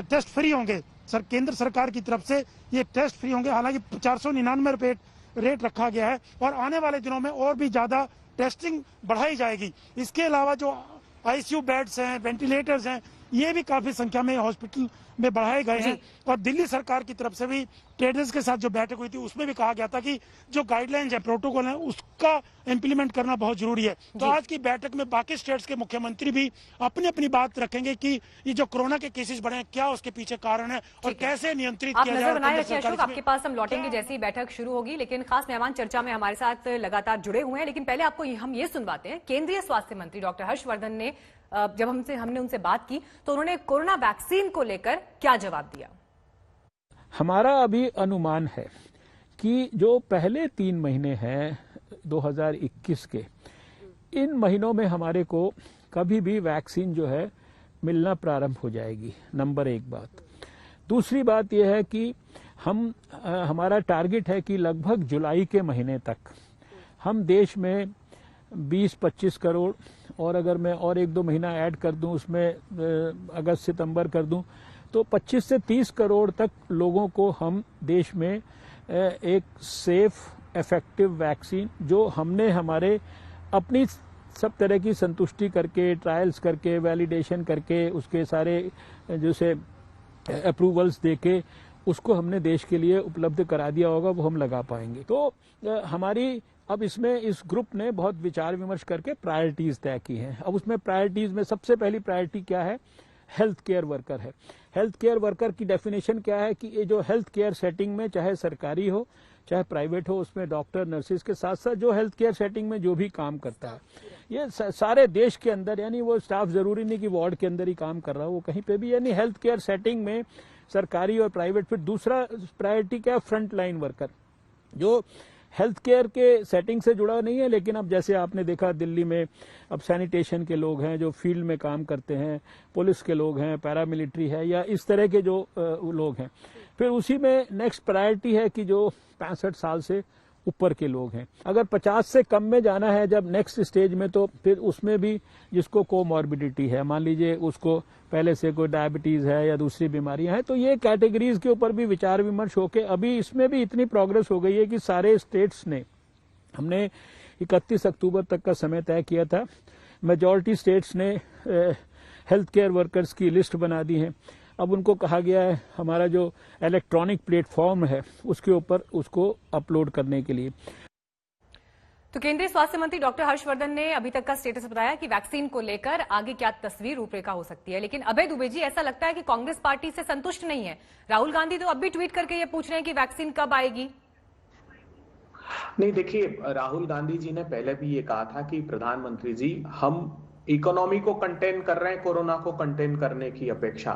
S16: टेस्ट फ्री होंगे। केंद्र सरकार की तरफ से ये टेस्ट फ्री होंगे। हालांकि 499 रुपए रेट रखा गया है और आने वाले दिनों में और भी ज्यादा टेस्टिंग बढ़ाई जाएगी। इसके अलावा जो आईसीयू बेड्स हैं, वेंटिलेटर्स हैं, ये भी काफी संख्या में हॉस्पिटल में बढ़ाए गए हैं। और दिल्ली सरकार की तरफ से भी ट्रेडर्स के साथ जो बैठक हुई थी उसमें भी कहा गया था कि जो गाइडलाइंस है, प्रोटोकॉल है, उसका इम्प्लीमेंट करना बहुत जरूरी है। तो आज की बैठक में बाकी स्टेट्स के मुख्यमंत्री भी अपनी अपनी बात रखेंगे कि ये जो कोरोना के केसेस बढ़े हैं क्या उसके पीछे कारण है और कैसे नियंत्रित किया जाए।
S1: आपके पास हम लौटेंगे जैसे ही बैठक शुरू होगी, लेकिन खास मेहमान चर्चा में हमारे साथ लगातार जुड़े हुए हैं। लेकिन पहले आपको हम ये सुनवाते हैं, केंद्रीय स्वास्थ्य मंत्री डॉक्टर हर्षवर्धन ने जब हमने उनसे बात की तो उन्होंने कोरोना वैक्सीन को लेकर क्या जवाब दिया।
S17: हमारा अभी अनुमान है कि जो पहले 3 महीने हैं 2021 के, इन महीनों में हमारे को कभी भी वैक्सीन जो है मिलना प्रारंभ हो जाएगी। नंबर 1 बात। दूसरी बात यह है कि हमारा टारगेट है कि लगभग जुलाई के महीने तक हम देश में 20-25 करोड़, और अगर मैं और 1-2 महीना ऐड कर दूं उसमें अगस्त सितंबर कर दूं तो 25 से 30 करोड़ तक लोगों को हम देश में एक सेफ इफेक्टिव वैक्सीन, जो हमने हमारे अपनी सब तरह की संतुष्टि करके, ट्रायल्स करके, वैलिडेशन करके, उसके सारे जैसे अप्रूवल्स देके उसको हमने देश के लिए उपलब्ध करा दिया होगा, वो हम लगा पाएंगे। तो हमारी अब इसमें इस ग्रुप ने बहुत विचार विमर्श करके प्रायोरिटीज तय की हैं। अब उसमें प्रायोरिटीज में सबसे पहली प्रायोरिटी क्या है? हेल्थ केयर वर्कर है। हेल्थ केयर वर्कर की डेफिनेशन क्या है कि ये जो हेल्थ केयर सेटिंग में, चाहे सरकारी हो चाहे प्राइवेट हो, उसमें डॉक्टर नर्सिस के साथ साथ जो हेल्थ केयर सेटिंग में जो भी काम करता है, ये सारे देश के अंदर, यानी वो स्टाफ जरूरी नहीं कि वार्ड के अंदर ही काम कर रहा हो, वो कहीं पे भी, यानी हेल्थ केयर सेटिंग में सरकारी और प्राइवेट। फिर दूसरा प्रायोरिटी क्या है? फ्रंट लाइन वर्कर, जो हेल्थ केयर के सेटिंग से जुड़ा नहीं है, लेकिन अब जैसे आपने देखा दिल्ली में अब सैनिटेशन के लोग हैं जो फील्ड में काम करते हैं, पुलिस के लोग हैं, पैरामिलिट्री है, या इस तरह के जो लोग हैं। फिर उसी में नेक्स्ट प्रायोरिटी है कि जो 65 साल से ऊपर के लोग हैं। अगर 50 से कम में जाना है जब नेक्स्ट स्टेज में, तो फिर उसमें भी जिसको कोमॉर्बिडिटी है, मान लीजिए उसको पहले से कोई डायबिटीज है या दूसरी बीमारियां हैं, तो ये कैटेगरीज के ऊपर भी विचार विमर्श होकर अभी इसमें भी इतनी प्रोग्रेस हो गई है कि सारे स्टेट्स ने, हमने 31 अक्टूबर तक का समय तय किया था, मेजॉरिटी स्टेट्स ने हेल्थ केयर वर्कर्स की लिस्ट बना दी है। अब उनको कहा गया है हमारा जो इलेक्ट्रॉनिक प्लेटफॉर्म है उसके ऊपर उसको अपलोड करने के लिए।
S1: तो केंद्रीय स्वास्थ्य मंत्री डॉक्टर हर्षवर्धन ने अभी तक का स्टेटस बताया कि वैक्सीन को लेकर आगे क्या तस्वीर रूपरेखा हो सकती है। लेकिन अभय दुबे जी, ऐसा लगता है कि कांग्रेस पार्टी से संतुष्ट नहीं है। राहुल गांधी तो अब भी ट्वीट करके ये पूछ रहे हैं कि वैक्सीन कब आएगी।
S6: नहीं, देखिए, राहुल गांधी जी ने पहले भी ये कहा था कि प्रधानमंत्री जी, हम इकोनॉमी को कंटेन कर रहे हैं कोरोना को कंटेन करने की अपेक्षा।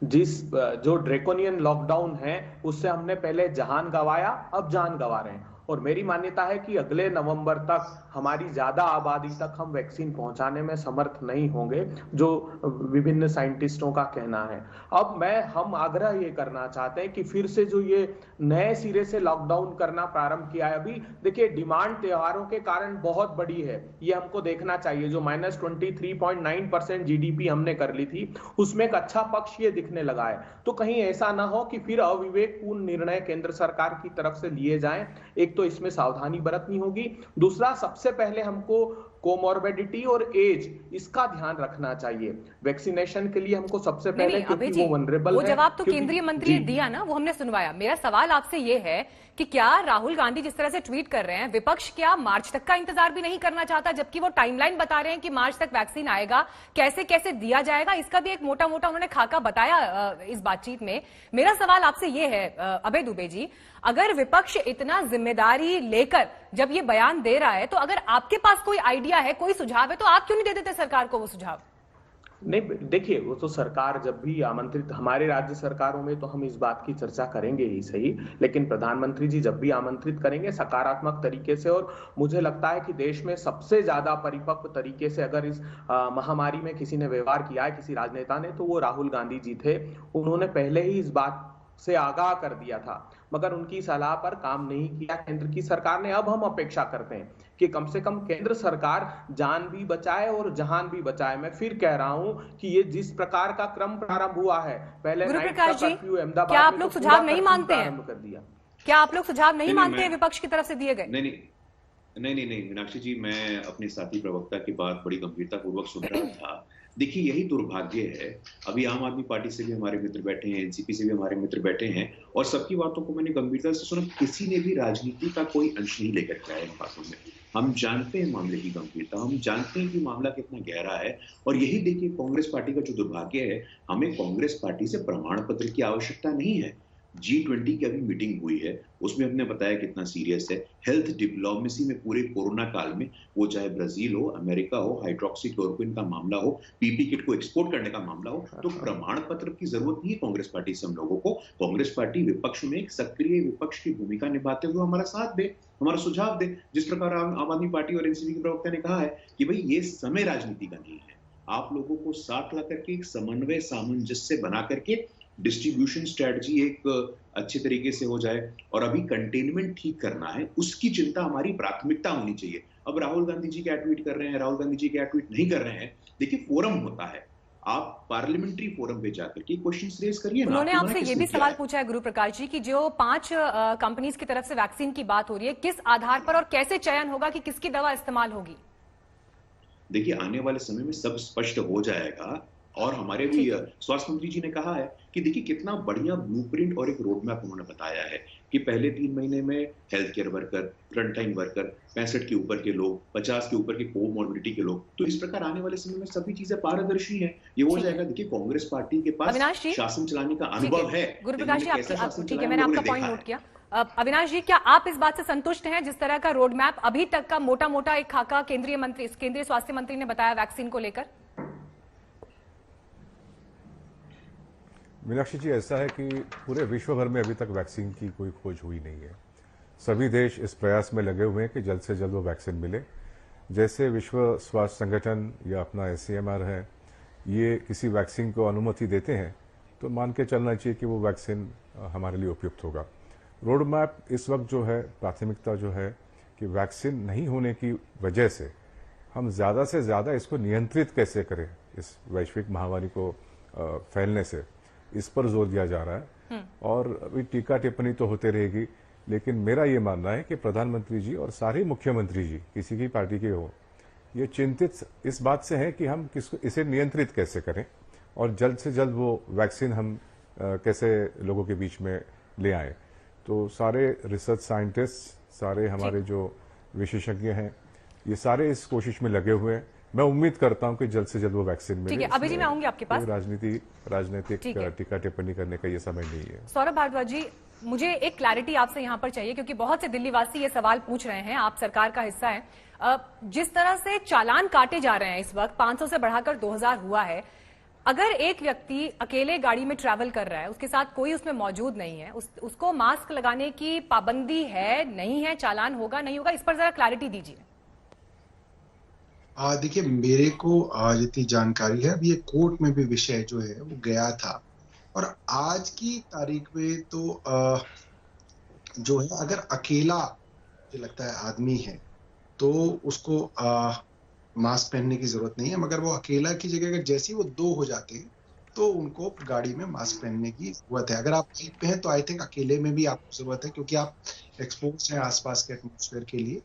S6: जो ड्रेकोनियन लॉकडाउन है उससे हमने पहले जान गंवाया, अब जान गंवा रहे हैं। और मेरी मान्यता है कि अगले नवंबर तक हमारी ज्यादा आबादी तक हम वैक्सीन पहुंचाने में समर्थ नहीं होंगे, जो विभिन्न साइंटिस्टों का कहना है। अब हम आग्रह ये करना चाहते हैं कि फिर से जो ये नए सिरे से लॉकडाउन करना प्रारंभ किया है, अभी देखिए डिमांड त्योहारों के कारण बहुत बड़ी है, ये हमको देखना चाहिए। जो -23.9% जीडीपी हमने कर ली थी, उसमें एक अच्छा पक्ष ये दिखने लगा है। तो कहीं ऐसा ना हो कि फिर अविवेकपूर्ण निर्णय केंद्र सरकार की तरफ से लिए जाएं। एक तो इसमें सावधानी बरतनी होगी। दूसरा, सबसे पहले हमको कोमॉर्बिडिटी और एज, इसका ध्यान रखना चाहिए। वैक्सीनेशन के लिए हमको सबसे पहले, क्योंकि वो वनरेबल है।
S1: वो जवाब तो केंद्रीय मंत्री ने दिया ना, वो हमने सुनवाया। मेरा सवाल आपसे ये है कि क्या राहुल गांधी जिस तरह से ट्वीट कर रहे हैं, विपक्ष क्या मार्च तक का इंतजार भी नहीं करना चाहता, जबकि वो टाइमलाइन बता रहे हैं कि मार्च तक वैक्सीन आएगा, कैसे कैसे दिया जाएगा, इसका भी एक मोटा मोटा उन्होंने खाका बताया इस बातचीत में। मेरा सवाल आपसे ये है अभय दुबे जी, अगर विपक्ष इतना जिम्मेदारी लेकर जब ये बयान दे रहा है, तो अगर आपके पास कोई आइडिया है, कोई सुझाव है, तो आप क्यों नहीं दे देते सरकार को वो सुझाव?
S6: नहीं, देखिए वो तो सरकार जब भी आमंत्रित, हमारे राज्य सरकारों में तो हम इस बात की चर्चा करेंगे ही सही, लेकिन प्रधानमंत्री जी जब भी आमंत्रित करेंगे सकारात्मक तरीके से, और मुझे लगता है कि देश में सबसे ज्यादा परिपक्व तरीके से अगर इस महामारी में किसी ने व्यवहार किया है, किसी राजनेता ने, तो वो राहुल गांधी जी थे। उन्होंने पहले ही इस बात से आगाह कर दिया था, मगर उनकी सलाह पर काम नहीं किया केंद्र की सरकार ने। अब हम अपेक्षा करते हैं कि कम से कम केंद्र सरकार जान भी बचाए और जहान भी बचाए। मैं फिर कह रहा हूं कि ये जिस प्रकार का क्रम प्रारंभ हुआ है, पहले नाइट का कर्फ्यू अहमदाबाद,
S1: क्या आप लोग सुझाव नहीं मानते हैं?
S6: कर दिया।
S1: क्या आप लोग सुझाव नहीं मानते हैं विपक्ष की तरफ से दिए गए?
S3: नहीं मीनाक्षी जी, मैं अपने साथी प्रवक्ता की बात बड़ी गंभीरता पूर्वक सुन रहा था। देखिए, यही दुर्भाग्य है, अभी आम आदमी पार्टी से भी हमारे मित्र बैठे हैं, एनसीपी से भी हमारे मित्र बैठे हैं, और सबकी बातों को मैंने गंभीरता से सुना। किसी ने भी राजनीति का कोई अंश नहीं लेकर के आया इन बातों में। हम जानते हैं मामले की गंभीरता, हम जानते हैं कि मामला कितना गहरा है, और यही देखिए कांग्रेस पार्टी का जो दुर्भाग्य है, हमें कांग्रेस पार्टी से प्रमाण पत्र की आवश्यकता नहीं है। G20 की अभी मीटिंग हुई है, उसमें हमने बताया कितना सीरियस है हेल्थ डिप्लोमेसी में पूरे कोरोना काल में, वो चाहे ब्राजील हो, अमेरिका हो, हाइड्रोक्सीक्लोरोक्विन का मामला हो, पीपी किट को एक्सपोर्ट करने का मामला हो, तो प्रमाण पत्र की जरूरत नहीं है कांग्रेस पार्टी से हम लोगों को। कांग्रेस पार्टी विपक्ष में एक सक्रिय विपक्ष की भूमिका निभाते हुए हमारा साथ दे, हमारा सुझाव दे। जिस प्रकार आम आदमी पार्टी और एनसीपी के प्रवक्ता ने कहा है कि भाई ये समय राजनीति का नहीं है, आप लोगों को साथ ला करके एक समन्वय सामंजस्य बना करके डिस्ट्रीब्यूशन स्ट्रेटजी एक अच्छे तरीके से हो जाए, और अभी कंटेनमेंट ठीक करना है, उसकी चिंता हमारी प्राथमिकता होनी चाहिए। अब राहुल गांधी जी क्या ट्वीट कर रहे हैं, राहुल गांधी जी क्या ट्वीट नहीं कर रहे हैं, देखिए फोरम होता है, आप पार्लियामेंट्री फोरम पे जाकर के क्वेश्चंस रेज करिए।
S1: उन्होंने आपसे ये भी सवाल पूछा है गुरु प्रकाश जी कि जो 5 कंपनीज की तरफ से वैक्सीन की बात हो रही है, किस आधार पर और कैसे चयन होगा कि किसकी दवा इस्तेमाल होगी?
S3: देखिए, आने वाले समय में सब स्पष्ट हो जाएगा, और हमारे भी स्वास्थ्य मंत्री जी ने कहा है कि देखिए कितना बढ़िया ब्लूप्रिंट और एक रोड मैप उन्होंने बताया है कि पहले 3 महीने में health care worker, frontline worker, 65 के ऊपर के लोग, 50 के ऊपर के कोमॉर्बिडिटी के लोग, तो इस प्रकार आने वाले समय में सभी चीजें पारदर्शी हैं, ये हो जाएगा। देखिए, कांग्रेस पार्टी के पास शासन चलाने का अनुभव है।
S1: गुरु प्रकाश जी, ठीक है, मैंने आपका पॉइंट नोट किया। अविनाश जी, क्या आप इस बात से संतुष्ट हैं जिस तरह का रोड मैप अभी तक का मोटा एक खाका केंद्रीय स्वास्थ्य मंत्री ने बताया वैक्सीन को लेकर?
S5: मीनाक्षी जी, ऐसा है कि पूरे विश्व भर में अभी तक वैक्सीन की कोई खोज हुई नहीं है। सभी देश इस प्रयास में लगे हुए हैं कि जल्द से जल्द वो वैक्सीन मिले। जैसे विश्व स्वास्थ्य संगठन या अपना ICMR है, ये किसी वैक्सीन को अनुमति देते हैं तो मान के चलना चाहिए कि वो वैक्सीन हमारे लिए उपयुक्त होगा। रोड मैप इस वक्त जो है, प्राथमिकता जो है कि वैक्सीन नहीं होने की वजह से हम ज़्यादा से ज़्यादा इसको नियंत्रित कैसे करें, इस वैश्विक महामारी को फैलने से, इस पर जोर दिया जा रहा है। और अभी टीका टिप्पणी तो होते रहेगी, लेकिन मेरा ये मानना है कि प्रधानमंत्री जी और सारे मुख्यमंत्री जी, किसी की पार्टी के हो, ये चिंतित इस बात से हैं कि हम इसे नियंत्रित कैसे करें और जल्द से जल्द वो वैक्सीन हम कैसे लोगों के बीच में ले आए। तो सारे रिसर्च साइंटिस्ट, सारे हमारे जो विशेषज्ञ हैं, ये सारे इस कोशिश में लगे हुए हैं। मैं उम्मीद करता हूं कि जल्द से जल्द वो वैक्सीन मिले।
S1: ठीक है, अभी जी मैं आऊंगी आपके पास।
S5: राजनीतिक टीका टिप्पणी करने का ये समय नहीं है।
S1: सौरभ भारद्वाज जी, मुझे एक क्लैरिटी आपसे यहाँ पर चाहिए, क्योंकि बहुत से दिल्ली वासी ये सवाल पूछ रहे हैं, आप सरकार का हिस्सा है। जिस तरह से चालान काटे जा रहे हैं इस वक्त, 500 से बढ़ाकर 2000 हुआ है, अगर एक व्यक्ति अकेले गाड़ी में ट्रैवल कर रहा है, उसके साथ कोई उसमें मौजूद नहीं है, उसको मास्क लगाने की पाबंदी है, नहीं है, चालान होगा नहीं होगा, इस पर जरा क्लैरिटी दीजिए।
S18: देखिए, मेरे को जितनी जानकारी है, अभी ये कोर्ट में भी विषय जो है वो गया था, और आज की तारीख में तो जो है, अगर अकेला मुझे लगता है आदमी है तो उसको मास्क पहनने की जरूरत नहीं है, मगर वो अकेला की जगह अगर जैसे ही वो 2 हो जाते हैं तो उनको गाड़ी में मास्क पहनने की जरूरत है। अगर आप बाइक पे हैं तो आई थिंक अकेले में भी आपको जरूरत है, क्योंकि आप एक्सपोज हैं आसपास के एटमॉस्फेयर के लिए।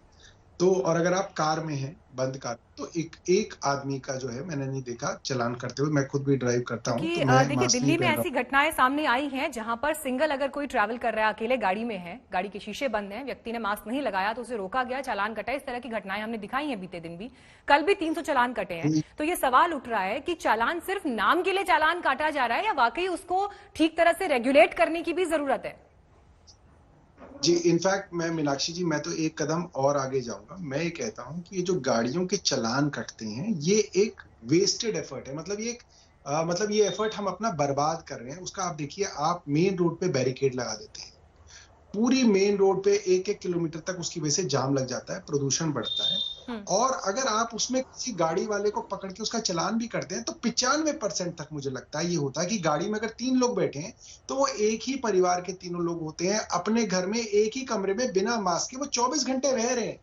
S18: तो और अगर आप कार में हैं, बंद कार, तो एक आदमी का जो है मैंने नहीं देखा चलान करते हुए। मैं खुद भी ड्राइव करता हूँ। तो
S1: देखिए, दिल्ली में ऐसी घटनाएं सामने आई हैं जहां पर सिंगल अगर कोई ट्रैवल कर रहा है, अकेले गाड़ी में है, गाड़ी के शीशे बंद हैं, व्यक्ति ने मास्क नहीं लगाया तो उसे रोका गया, चालान कटा। इस तरह की घटनाएं हमने दिखाई हैं बीते दिन भी, कल भी 300 चालान कटे हैं। तो ये सवाल उठ रहा है कि चालान सिर्फ नाम के लिए चालान काटा जा रहा है, या वाकई उसको ठीक तरह से रेगुलेट करने की भी जरूरत है?
S18: जी, इनफैक्ट मैं मीनाक्षी जी, मैं तो एक कदम और आगे जाऊंगा। मैं ये कहता हूं कि ये जो गाड़ियों के चालान कटते हैं, ये एक वेस्टेड एफर्ट है। मतलब ये एक मतलब ये एफर्ट हम अपना बर्बाद कर रहे हैं। उसका आप देखिए, आप मेन रोड पे बैरिकेड लगा देते हैं, पूरी मेन रोड पे 1-1 किलोमीटर तक उसकी वजह से जाम लग जाता है, प्रदूषण बढ़ता है। और अगर आप उसमें किसी गाड़ी वाले को पकड़ के उसका चालान भी करते हैं तो 95% तक मुझे लगता है ये होता है कि गाड़ी में अगर 3 लोग बैठे हैं तो वो एक ही परिवार के तीनों लोग होते हैं, अपने घर में एक ही कमरे में बिना मास्क के वो 24 घंटे रह रहे हैं।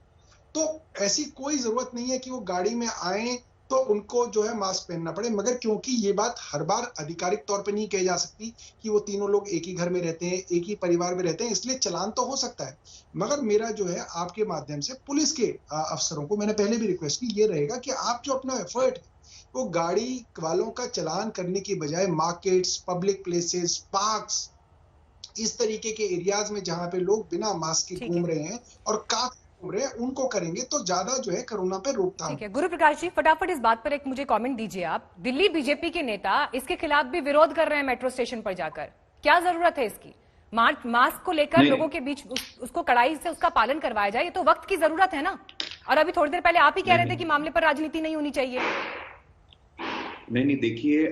S18: तो ऐसी कोई जरूरत नहीं है कि वो गाड़ी में आए तो उनको जो है मास्क पहनना पड़े। मगर क्योंकि ये बात हर बार आधिकारिक तौर पे नहीं कही जा सकती कि वो तीनों लोग एक ही घर में रहते हैं, एक ही परिवार में रहते हैं, इसलिए चालान तो हो सकता है। मगर मेरा जो है आपके माध्यम से पुलिस के अफसरों को मैंने पहले भी रिक्वेस्ट की, ये रहेगा कि आप जो अपना एफर्ट है वो गाड़ी वालों का चालान करने की बजाय मार्केट्स, पब्लिक प्लेसेस, पार्क्स, इस तरीके के एरियाज में जहां पे लोग बिना मास्क के घूम रहे हैं और काफी उनको करेंगे तो ज्यादा जो है कोरोना पे रोकथाम।
S1: ठीक है गुरु प्रकाश जी, फटाफट इस बात पर एक मुझे कमेंट दीजिए आप। दिल्ली बीजेपी के नेता इसके खिलाफ भी विरोध कर रहे हैं मेट्रो स्टेशन पर जाकर, क्या जरूरत है इसकी? मास्क को लेकर लोगों के बीच उसको कड़ाई से उसका पालन करवाया जाए, ये तो वक्त की जरूरत है ना। और अभी थोड़ी देर पहले आप ही कह रहे थे कि मामले पर राजनीति नहीं होनी चाहिए।
S3: नहीं, देखिए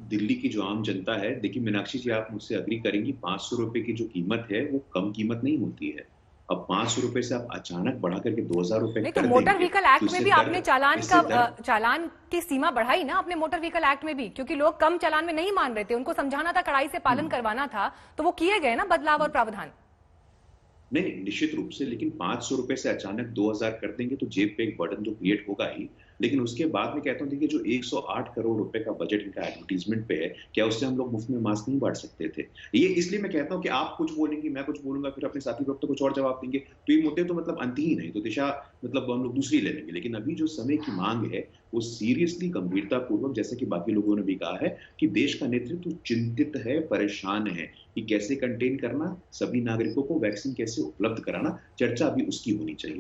S3: दिल्ली की जो आम जनता है, देखिए मीनाक्षी जी आप मुझसे अग्री करेंगी, 500 रुपए की जो कीमत है वो कम कीमत नहीं होती है। अब 500 रुपए से आप अचानक बढ़ा करके 2000 रुपए
S1: नहीं, तो मोटर व्हीकल एक्ट में भी आपने चालान की सीमा बढ़ाई ना, अपने मोटर व्हीकल एक्ट में भी, क्योंकि लोग कम चालान में नहीं मान रहे थे, उनको समझाना था, कड़ाई से पालन करवाना था, तो वो किए गए ना बदलाव और प्रावधान।
S3: नहीं, निश्चित रूप से, लेकिन 500 रुपए से अचानक 2000 कर देंगे तो जेब पे एक बर्डन तो क्रिएट होगा ही। लेकिन उसके बाद में कहता हूँ, देखिए जो 108 करोड़ रुपए का बजट इनका एडवर्टीजमेंट पे है, क्या उससे हम लोग मुफ्त में मास्क नहीं बांट सकते थे? ये इसलिए मैं कहता हूँ कि आप कुछ बोलेंगे, मैं कुछ बोलूंगा, फिर अपने साथी लोग तो कुछ और जवाब देंगे, तो ये मुद्दे तो मतलब अंतहीन है, तो दिशा मतलब हम लोग दूसरी ले लेंगे। लेकिन अभी जो समय की मांग है वो सीरियसली गंभीरता पूर्वक, जैसे कि बाकी लोगों ने भी कहा है कि देश का नेतृत्व चिंतित है, परेशान है कि कैसे कंटेन करना, सभी नागरिकों को वैक्सीन कैसे उपलब्ध कराना, चर्चा अभी उसकी होनी चाहिए।